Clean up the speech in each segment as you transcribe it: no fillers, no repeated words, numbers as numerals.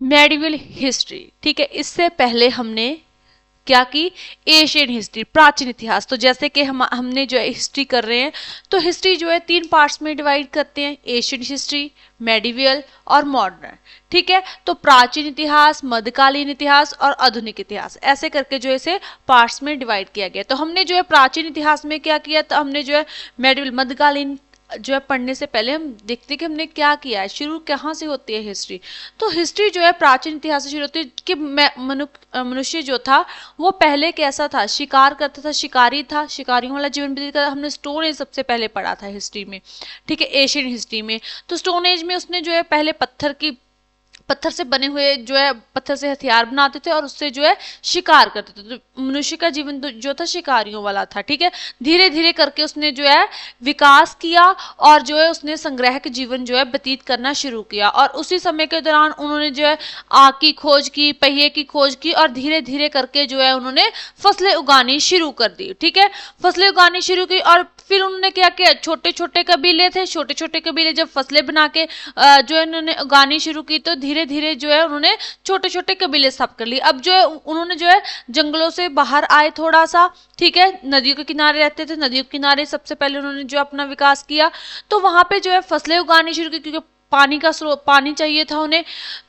Medieval history, ठीक है। इससे पहले हमने क्या की, एशियन हिस्ट्री, प्राचीन इतिहास। तो जैसे कि हमने जो है हिस्ट्री कर रहे हैं, तो हिस्ट्री जो है 3 पार्ट्स में डिवाइड करते हैं, एशियन हिस्ट्री, मेडिवल और मॉडर्न, ठीक है। तो प्राचीन इतिहास, मध्यकालीन इतिहास और आधुनिक इतिहास, ऐसे करके जो है इसे पार्ट्स में डिवाइड किया गया। तो हमने जो है प्राचीन इतिहास में क्या किया, तो हमने जो है मेडिवल, मध्यकालीन जो है पढ़ने से पहले हम देखते हैं कि हमने क्या किया है, शुरू कहाँ से होती है हिस्ट्री। तो हिस्ट्री जो है प्राचीन इतिहास से शुरू होती है कि मनुष्य जो था वो पहले कैसा था, शिकार करता था, शिकारी था, शिकारियों वाला जीवन व्यतीत करता। हमने स्टोन एज सबसे पहले पढ़ा था हिस्ट्री में, ठीक है, एशियन हिस्ट्री में। तो स्टोन एज में उसने जो है पहले पत्थर से बने हुए जो है, पत्थर से हथियार बनाते थे और उससे जो है शिकार करते थे। तो मनुष्य का जीवन जो था शिकारियों वाला था, ठीक है। धीरे धीरे करके उसने जो है विकास किया और जो है उसने संग्रह के जीवन जो है व्यतीत करना शुरू किया। और उसी समय के दौरान उन्होंने जो है आग की खोज की, पहिए की खोज की और धीरे धीरे करके जो है उन्होंने फसलें उगानी शुरू कर दी, ठीक है। फसलें उगानी शुरू की और फिर उन्होंने क्या किया, छोटे छोटे कबीले थे, छोटे छोटे कबीले जब फसलें बना के जो है उन्होंने उगानी शुरू की, तो धीरे धीरे जो है उन्होंने छोटे छोटे कबीले स्थापित कर लिए। अब जो है उन्होंने जो है जंगलों से बाहर आए थोड़ा सा, ठीक है, नदियों के किनारे रहते थे, नदियों के किनारे सबसे पहले उन्होंने जो अपना विकास किया। तो वहां पे जो है फसलें उगानी शुरू की, क्योंकि पानी का स्रोत, पानी चाहिए था उन्हें।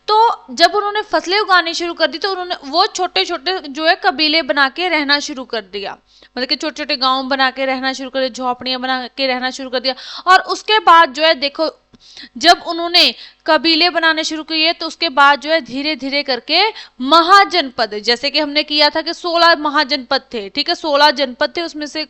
तो जब उन्होंने फसलें उगानी शुरू कर दी, तो उन्होंने वो छोटे छोटे जो है कबीले बना के रहना शुरू कर दिया, मतलब कि छोटे छोटे गांव बना के रहना शुरू कर दिया, झोपड़ियां बना के रहना शुरू कर दिया। और उसके बाद जो है देखो, जब उन्होंने कबीले बनाने शुरू किए, तो उसके बाद जो है धीरे धीरे करके महाजनपद, जैसे कि हमने किया था कि 16 महाजनपद थे, ठीक है, 16 जनपद थे, उसमें से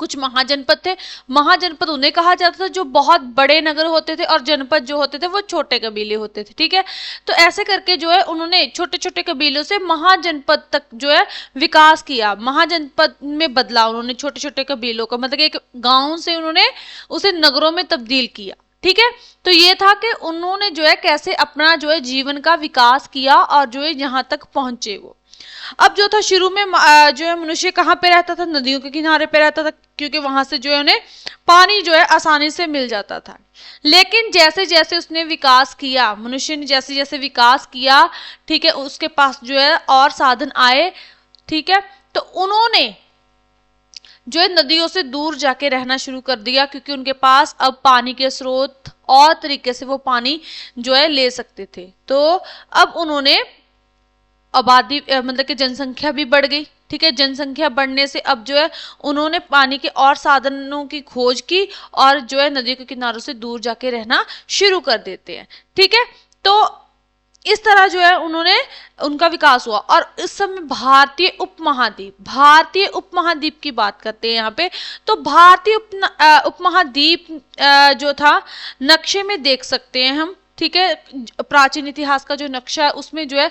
कुछ महाजनपद थे। महाजनपद उन्हें कहा जाता था जो बहुत बड़े नगर होते थे और जनपद जो होते थे वो छोटे कबीले होते थे, ठीक है। तो ऐसे करके जो है उन्होंने छोटे छोटे कबीलों से महाजनपद तक जो है विकास किया, महाजनपद में बदला उन्होंने छोटे छोटे कबीलों का, मतलब एक गांव से उन्होंने उसे नगरों में तब्दील किया, ठीक है। तो ये था कि उन्होंने जो है कैसे अपना जो है जीवन का विकास किया और जो है यहाँ तक पहुंचे वो। अब जो था शुरू में जो है मनुष्य कहाँ पे रहता था, नदियों के किनारे पे रहता था, क्योंकि वहां से जो है उन्हें पानी जो है आसानी से मिल जाता था। लेकिन जैसे जैसे उसने विकास किया, मनुष्य ने जैसे जैसे विकास किया, ठीक है, उसके पास जो है और साधन आए, ठीक है। तो उन्होंने जो है नदियों से दूर जाके रहना शुरू कर दिया, क्योंकि उनके पास अब पानी के स्रोत और तरीके से वो पानी जो है ले सकते थे। तो अब उन्होंने आबादी मतलब कि जनसंख्या भी बढ़ गई, ठीक है। जनसंख्या बढ़ने से अब जो है उन्होंने पानी के और साधनों की खोज की और जो है नदी के किनारों से दूर जाके रहना शुरू कर देते हैं, ठीक है। तो इस तरह जो है उन्होंने उनका विकास हुआ। और इस समय भारतीय उपमहाद्वीप की बात करते हैं यहाँ पे। तो भारतीय उपमहाद्वीप जो था, नक्शे में देख सकते हैं हम, ठीक है। प्राचीन इतिहास का जो नक्शा है उसमें जो है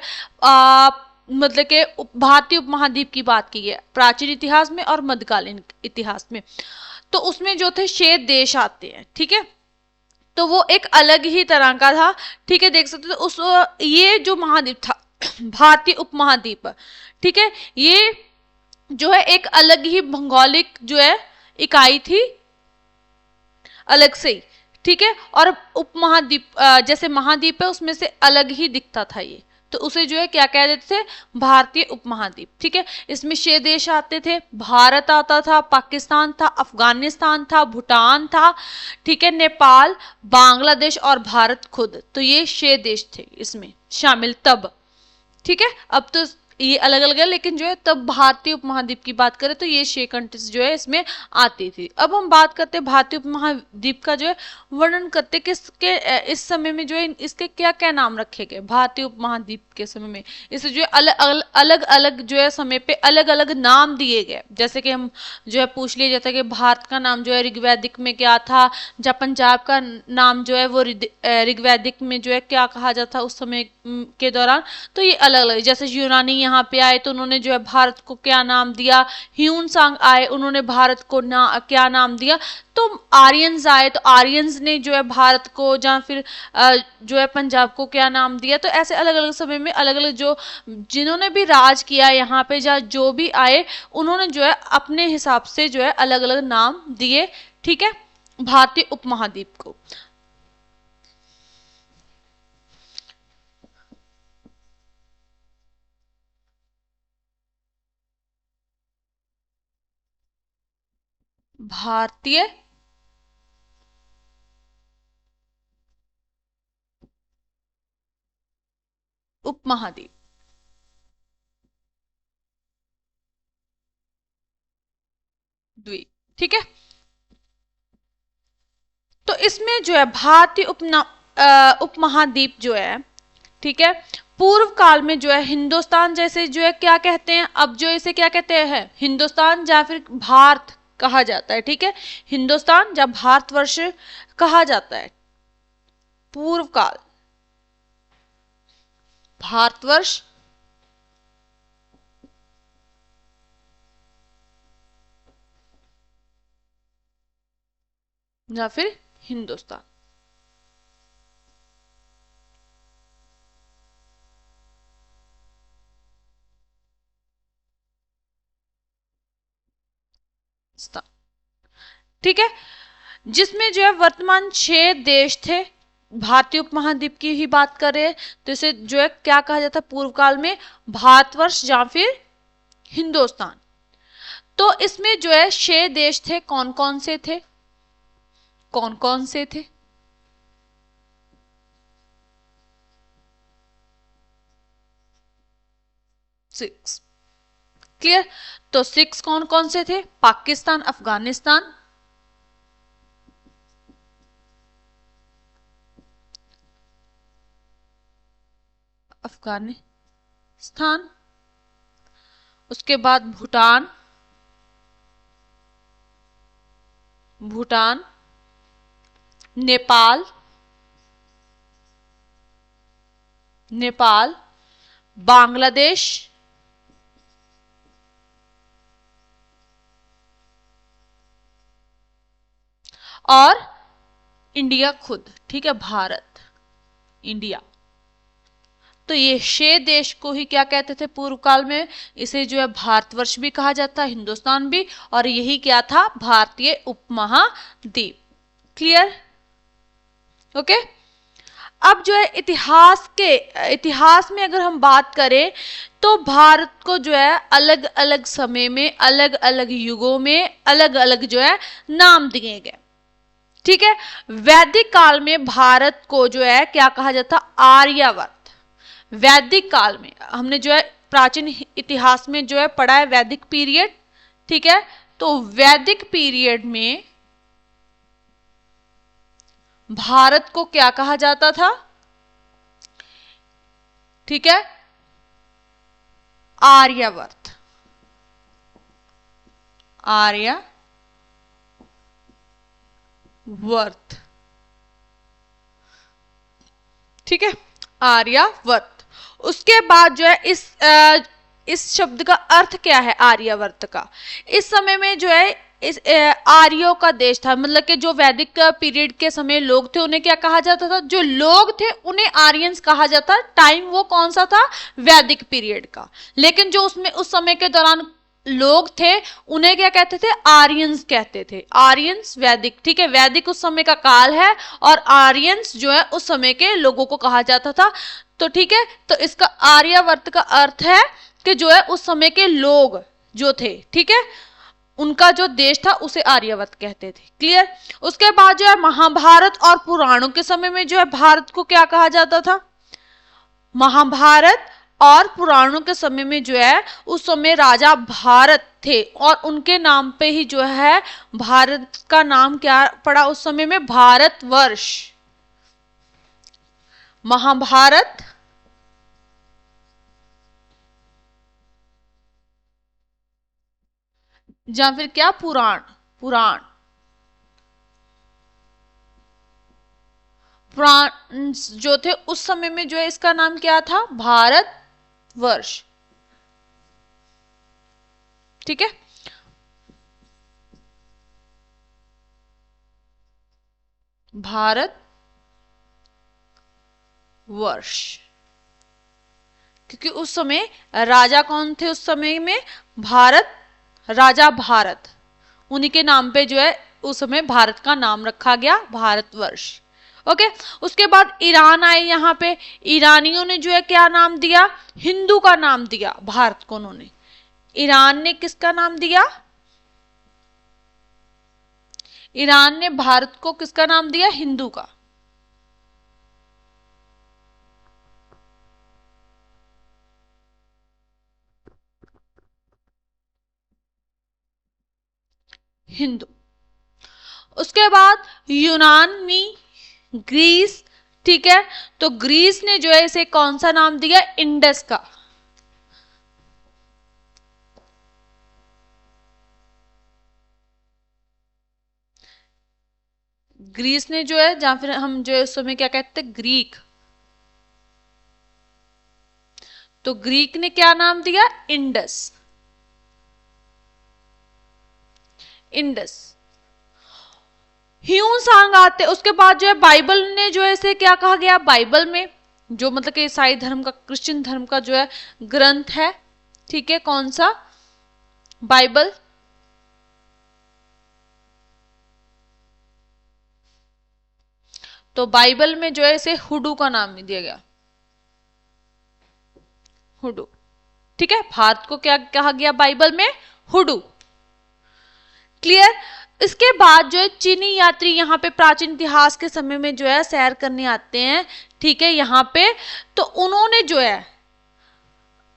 मतलब के भारतीय उपमहाद्वीप की बात की है प्राचीन इतिहास में और मध्यकालीन इतिहास में। तो उसमें जो थे 6 देश आते हैं, ठीक है। तो वो एक अलग ही तरह का था, ठीक है, देख सकते हो। उस ये जो महाद्वीप था भारतीय उपमहाद्वीप, ठीक है, ये जो है एक अलग ही भौगोलिक जो है इकाई थी, अलग से ही, ठीक है। और उपमहाद्वीप जैसे महाद्वीप है उसमें से अलग ही दिखता था ये, तो उसे जो है क्या कह देते थे, भारतीय उपमहाद्वीप, ठीक है। इसमें 6 देश आते थे, भारत आता था, पाकिस्तान था, अफगानिस्तान था, भूटान था, ठीक है, नेपाल, बांग्लादेश और भारत खुद। तो ये 6 देश थे इसमें शामिल तब, ठीक है। अब तो ये अलग अलग है, लेकिन जो है तब भारतीय उपमहाद्वीप की बात करें तो ये 6 कंट्रीज जो है इसमें आती थी। अब हम बात करते हैं भारतीय उपमहाद्वीप का जो है वर्णन करते किसके इस समय में जो है इसके क्या क्या नाम रखे गए भारतीय उपमहाद्वीप के समय में। इसे जो है अलग अलग जो है समय पे अलग अलग नाम दिए गए। जैसे कि हम जो है पूछ लिया जाता है कि भारत का नाम जो है ऋग्वैदिक में क्या था, जब पंजाब का नाम जो है वो ऋग्वैदिक में जो है क्या कहा जाता उस समय के दौरान। तो ये अलग अलग, जैसे यूनानी यहाँ पे आए तो उन्होंने जो है भारत को क्या नाम दिया, ह्यून सांग आए उन्होंने भारत को क्या नाम दिया। तो आर्यंस आए तो आर्यंस ने जो है भारत को या फिर जो है पंजाब को क्या नाम दिया। तो ऐसे अलग अलग समय में अलग अलग जो जिन्होंने भी राज किया यहाँ पे या जो भी आए उन्होंने जो है अपने हिसाब से जो है अलग अलग नाम दिए, ठीक है, भारतीय उपमहाद्वीप को। भारतीय उपमहाद्वीप। द्वीप, ठीक है। तो इसमें जो है भारतीय उपमहाद्वीप जो है, ठीक है, पूर्व काल में जो है हिंदुस्तान जैसे जो है क्या कहते हैं, अब जो इसे क्या कहते हैं, हिंदुस्तान या फिर भारत कहा जाता है, ठीक है, हिंदुस्तान या भारतवर्ष कहा जाता है। पूर्व काल भारतवर्ष या फिर हिंदुस्तान। ठीक है, जिसमें जो है वर्तमान 6 देश थे, भारतीय उपमहाद्वीप की ही बात करें तो इसे जो है क्या कहा जाता है पूर्व काल में, भारतवर्ष या फिर हिंदुस्तान। तो इसमें जो है 6 देश थे, कौन कौन से थे, कौन कौन से थे, सिक्स, क्लियर। तो 6 कौन कौन से थे, पाकिस्तान, अफगानिस्तान, अफगानिस्तान, उसके बाद भूटान, भूटान, नेपाल, नेपाल, बांग्लादेश, और इंडिया खुद, ठीक है, भारत, इंडिया। तो ये 6 देश को ही क्या कहते थे पूर्व काल में, इसे जो है भारतवर्ष भी कहा जाता है, हिंदुस्तान भी, और यही क्या था, भारतीय उपमहाद्वीप। Clear, okay. अब जो है इतिहास में अगर हम बात करें तो भारत को जो है अलग अलग समय में, अलग अलग युगों में अलग अलग जो है नाम दिए गए, ठीक है। वैदिक काल में भारत को जो है क्या कहा जाता, आर्यावर्त। वैदिक काल में हमने जो है प्राचीन इतिहास में जो है पढ़ा है वैदिक पीरियड, ठीक है। तो वैदिक पीरियड में भारत को क्या कहा जाता था, ठीक है, आर्यावर्त, आर्यावर्त, ठीक है, आर्यावर्त। उसके बाद जो है इस शब्द का अर्थ क्या है आर्यावर्त का, इस समय में जो है इस आर्यों का देश था, मतलब कि जो वैदिक पीरियड के समय लोग थे उन्हें क्या कहा जाता था, जो लोग थे उन्हें आर्यंस कहा जाता। टाइम वो कौन सा था, वैदिक पीरियड का। लेकिन जो उसमें उस समय के दौरान लोग थे उन्हें क्या कहते थे, आर्यंस कहते थे, आर्यंस वैदिक, ठीक है। वैदिक उस समय का काल है और आर्यंस जो है उस समय के लोगों को कहा जाता था। तो ठीक है, तो इसका आर्यावर्त का अर्थ है कि जो है उस समय के लोग जो थे, ठीक है, उनका जो देश था उसे आर्यावर्त कहते थे। क्लियर। उसके बाद जो है महाभारत और पुराणों के समय में जो है भारत को क्या कहा जाता था, महाभारत और पुराणों के समय में जो है उस समय राजा भारत थे और उनके नाम पे ही जो है भारत का नाम क्या पड़ा उस समय में, भारतवर्ष। महाभारत या फिर क्या, पुराण, पुराण, पुराण जो थे उस समय में जो है इसका नाम क्या था, भारतवर्ष, ठीक है। भारत वर्ष, क्योंकि उस समय राजा कौन थे उस समय में, भारत, राजा भारत, उन्हीं के नाम पे जो है उस समय भारत का नाम रखा गया, भारतवर्ष। ओके। उसके बाद ईरान आए, यहाँ पे ईरानियों ने जो है क्या नाम दिया, हिंदू का नाम दिया भारत को। उन्होंने, ईरान ने किसका नाम दिया, ईरान ने भारत को किसका नाम दिया? हिंदू का। हिंदू। उसके बाद यूनानी, ग्रीस, ठीक है, तो ग्रीस ने जो है इसे कौन सा नाम दिया? इंडस का। ग्रीस ने जो है, या फिर हम जो है उस समय क्या कहते हैं? ग्रीक। तो ग्रीक ने क्या नाम दिया? इंडस। इंडस। ह्यून सांग आते, उसके बाद जो है बाइबल ने जो है इसे क्या कहा गया? बाइबल में जो मतलब कि ईसाई धर्म का, क्रिश्चियन धर्म का जो है ग्रंथ है, ठीक है, कौन सा? बाइबल। तो बाइबल में जो है इसे हुडू का नाम दिया गया। हुडू, ठीक है। भारत को क्या कहा गया बाइबल में? हुडू। क्लियर। इसके बाद जो है चीनी यात्री यहाँ पे प्राचीन इतिहास के समय में जो है सैर करने आते हैं, ठीक है, यहाँ पे। तो उन्होंने जो है,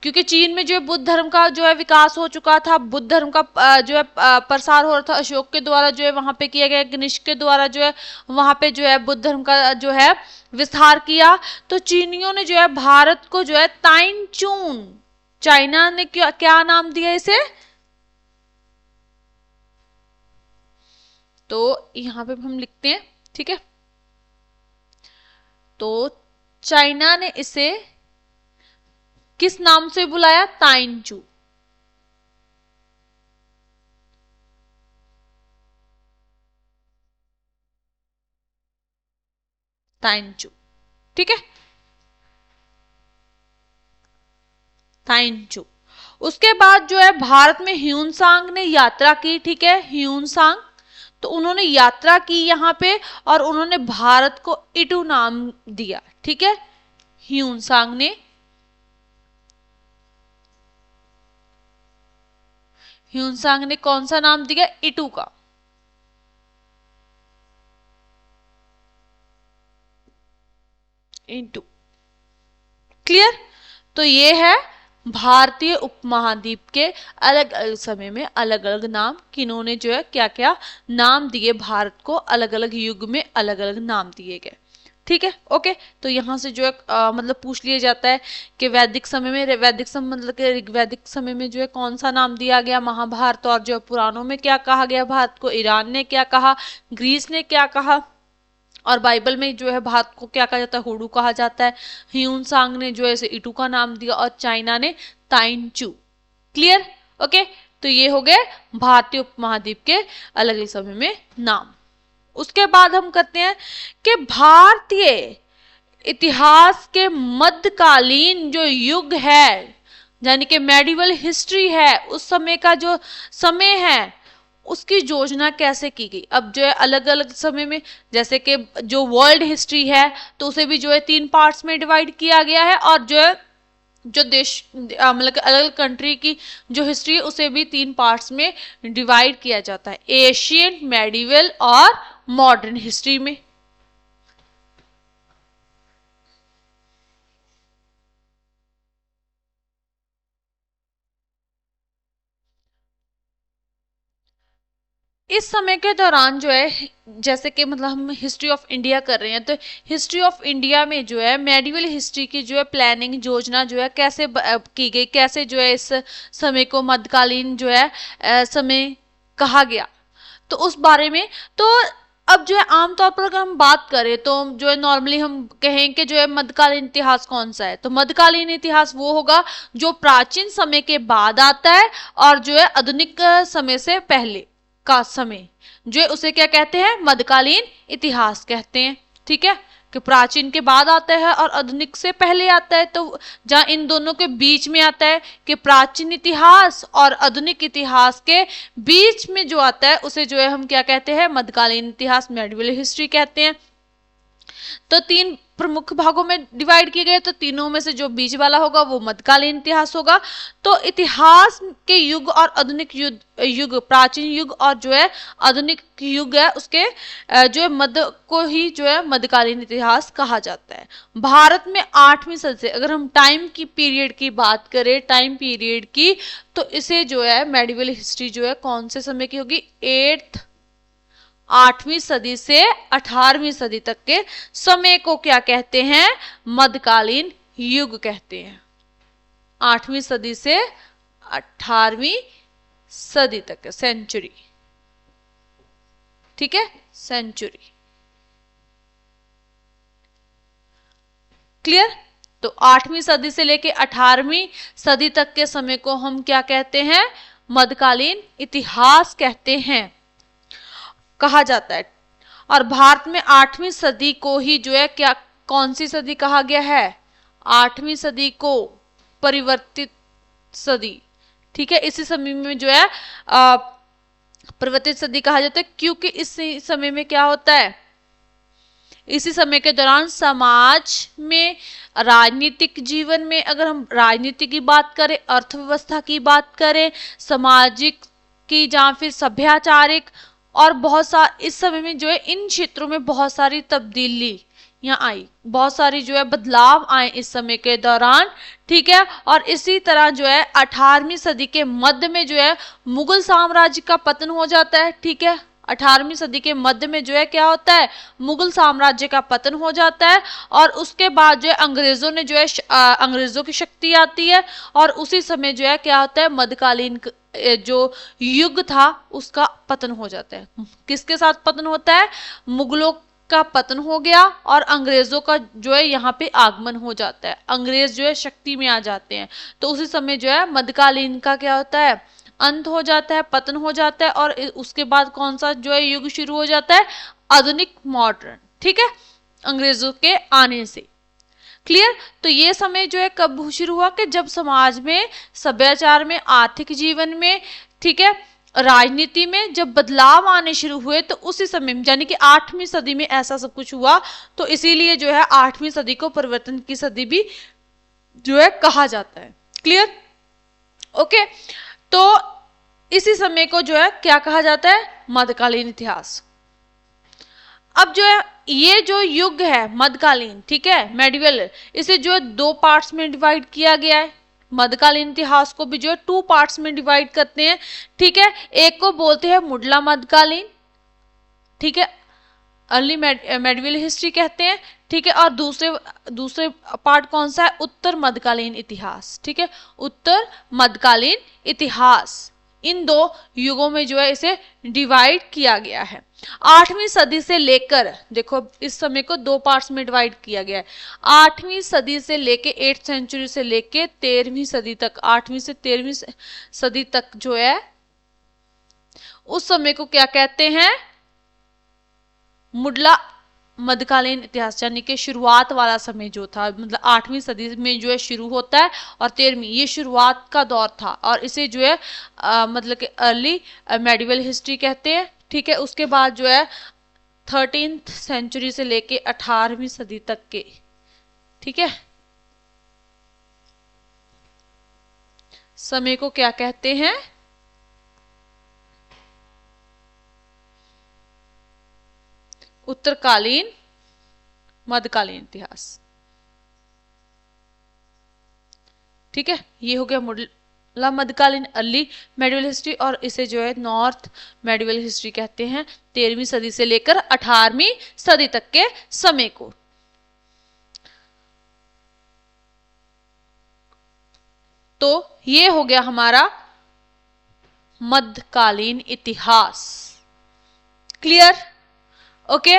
क्योंकि चीन में जो है बुद्ध धर्म का जो है विकास हो चुका था, बुद्ध धर्म का जो है प्रसार हो रहा था, अशोक के द्वारा जो है वहां पे किया गया, कनिष्क के द्वारा जो है वहां पे जो है बुद्ध धर्म का जो है विस्तार किया। तो चीनियों ने जो है भारत को जो है ताइनचून, चाइना ने क्या क्या नाम दिया इसे? तो यहां पे हम लिखते हैं, ठीक है, तो चाइना ने इसे किस नाम से बुलाया? ताइनचू। ताइनचू, ठीक है, ताइनचू। उसके बाद जो है भारत में ह्यूनसांग ने यात्रा की, ठीक है, ह्यूनसांग। तो उन्होंने यात्रा की यहाँ पे और उन्होंने भारत को इटू नाम दिया, ठीक है, ह्यूनसांग ने। ह्यूनसांग ने कौन सा नाम दिया? इटू का। इटू। क्लियर। तो ये है भारतीय उपमहाद्वीप के अलग अलग समय में अलग अलग नाम, किन्होंने जो है क्या क्या नाम दिए भारत को, अलग अलग युग में अलग अलग नाम दिए गए, ठीक है। ओके, तो यहाँ से जो है मतलब पूछ लिया जाता है कि वैदिक समय में, वैदिक समय मतलब कि ऋग्वैदिक समय में जो है कौन सा नाम दिया गया महाभारत, और जो पुराणों में क्या कहा गया भारत को, ईरान ने क्या कहा, ग्रीस ने क्या कहा, और बाइबल में जो है भारत को क्या कहा जाता है? हुडू कहा जाता है। ह्यून सांग ने जो है इसे इटू का नाम दिया और चाइना ने ताइनचू। क्लियर। ओके, तो ये हो गए भारतीय उपमहाद्वीप के अलग अलग समय में नाम। उसके बाद हम करते हैं कि भारतीय इतिहास के मध्यकालीन जो युग है, यानी कि मेडिवल हिस्ट्री है, उस समय का जो समय है उसकी योजना कैसे की गई। अब जो है अलग अलग समय में, जैसे कि जो वर्ल्ड हिस्ट्री है तो उसे भी जो है 3 पार्ट्स में डिवाइड किया गया है, और जो है जो देश मतलब अलग अलग कंट्री की जो हिस्ट्री है उसे भी 3 पार्ट्स में डिवाइड किया जाता है, एशियंट, मेडिवल और मॉडर्न हिस्ट्री में। इस समय के दौरान जो है, जैसे कि मतलब हम हिस्ट्री ऑफ इंडिया कर रहे हैं, तो हिस्ट्री ऑफ इंडिया में जो है मेडिवल हिस्ट्री की जो है प्लानिंग, योजना जो है कैसे की गई, कैसे जो है इस समय को मध्यकालीन जो है समय कहा गया, तो उस बारे में। तो अब जो है आमतौर पर अगर हम बात करें तो जो है नॉर्मली हम कहें कि जो है मध्यकालीन इतिहास कौन सा है, तो मध्यकालीन इतिहास वो होगा जो प्राचीन समय के बाद आता है और जो है आधुनिक समय से पहले का समय, जो है उसे क्या कहते हैं? मध्यकालीन इतिहास कहते हैं, ठीक है, कि प्राचीन के बाद आता है और आधुनिक से पहले आता है। तो जहां इन दोनों के बीच में आता है कि प्राचीन इतिहास और आधुनिक इतिहास के बीच में जो आता है उसे जो है हम क्या कहते हैं? मध्यकालीन इतिहास, मेडिवल हिस्ट्री कहते हैं। तो 3 प्रमुख भागों में डिवाइड किए गए, तो तीनों में से जो बीच वाला होगा वो मध्यकालीन इतिहास होगा। तो इतिहास के युग और आधुनिक युग, प्राचीन युग और जो है आधुनिक युग है, उसके जो है मध्य को ही जो है मध्यकालीन इतिहास कहा जाता है। भारत में 8वीं सदी से, अगर हम टाइम की पीरियड की बात करें, टाइम पीरियड की, तो इसे जो है मेडिवल हिस्ट्री जो है कौन से समय की होगी, 8वीं सदी से 18वीं सदी तक के समय को क्या कहते हैं, मध्यकालीन युग कहते हैं। 8वीं सदी से 18वीं सदी तक है, सेंचुरी, ठीक है, सेंचुरी, क्लियर। तो 8वीं सदी से लेके 18वीं सदी तक के समय को हम क्या कहते हैं, मध्यकालीन इतिहास कहते हैं, कहा जाता है। और भारत में 8वीं सदी को ही जो है क्या, कौन सी सदी कहा गया है, 8वीं सदी को परिवर्तित सदी, ठीक है। इसी समय में जो है परिवर्तित सदी कहा जाता है, क्योंकि इसी समय में क्या होता है, इसी समय के दौरान समाज में, राजनीतिक जीवन में, अगर हम राजनीति की बात करें, अर्थव्यवस्था की बात करें, सामाजिक की या फिर सभ्याचारिक, और बहुत सा इस समय में जो है इन क्षेत्रों में बहुत सारी तब्दीली यहाँ आई, बहुत सारी जो है बदलाव आए इस समय के दौरान, ठीक है। और इसी तरह जो है 18वीं सदी के मध्य में जो है मुगल साम्राज्य का पतन हो जाता है, ठीक है। 18वीं सदी के मध्य में जो है क्या होता है, मुगल साम्राज्य का पतन हो जाता है, और उसके बाद जो है अंग्रेजों ने जो है अंग्रेजों की शक्ति आती है, और उसी समय जो है क्या होता है, मध्यकालीन जो युग था उसका पतन हो जाता है। किसके साथ पतन होता है, मुगलों का पतन हो गया और अंग्रेजों का जो है यहाँ पे आगमन हो जाता है, अंग्रेज जो है शक्ति में आ जाते हैं। तो उसी समय जो है मध्यकालीन का क्या होता है, अंत हो जाता है, पतन हो जाता है, और उसके बाद कौन सा जो है युग शुरू हो जाता है, आधुनिक मॉडर्न, ठीक है, अंग्रेजों के आने से, क्लियर। तो ये समय जो है कब शुरू हुआ, कि जब समाज में, सभ्याचार में, आर्थिक जीवन में, ठीक है, राजनीति में जब बदलाव आने शुरू हुए, तो उसी समय में, यानी कि 8वीं सदी में ऐसा सब कुछ हुआ। तो इसीलिए जो है 8वीं सदी को परिवर्तन की सदी भी जो है कहा जाता है, क्लियर, ओके। तो इसी समय को जो है क्या कहा जाता है, मध्यकालीन इतिहास। अब जो है ये जो युग है मध्यकालीन, ठीक है, मेडिवल, इसे जो है 2 पार्ट्स में डिवाइड किया गया है। मध्यकालीन इतिहास को भी जो है 2 पार्ट्स में डिवाइड करते हैं, ठीक है। एक को बोलते हैं मुडला मध्यकालीन, ठीक है, अर्ली मेडिवल हिस्ट्री कहते हैं, ठीक है। और दूसरे पार्ट कौन सा है, उत्तर मध्यकालीन इतिहास, ठीक है, उत्तर मध्यकालीन इतिहास। इन 2 युगों में जो है इसे डिवाइड किया गया है। 8वीं सदी से लेकर, देखो इस समय को 2 पार्ट्स में डिवाइड किया गया है। 8वीं सदी से लेके 8th सेंचुरी से लेके 13वीं सदी तक, 8वीं से 13वीं सदी तक जो है उस समय को क्या कहते हैं, मुडला मध्यकालीन इतिहास, यानी कि शुरुआत वाला समय जो था, मतलब 8वीं सदी में जो है शुरू होता है और 13वीं, ये शुरुआत का दौर था, और इसे जो है मतलब कि अर्ली मेडिवल हिस्ट्री कहते हैं, ठीक है। उसके बाद जो है 13th सेंचुरी से लेके 18वीं सदी तक के, ठीक है, समय को क्या कहते हैं, उत्तरकालीन मध्यकालीन इतिहास, ठीक है। ये हो गया मुडला मध्यकालीन, अर्ली मेडिवल हिस्ट्री, और इसे जो है नॉर्थ मेडिवल हिस्ट्री कहते हैं, 13वीं सदी से लेकर 18वीं सदी तक के समय को। तो ये हो गया हमारा मध्यकालीन इतिहास, क्लियर, ओके।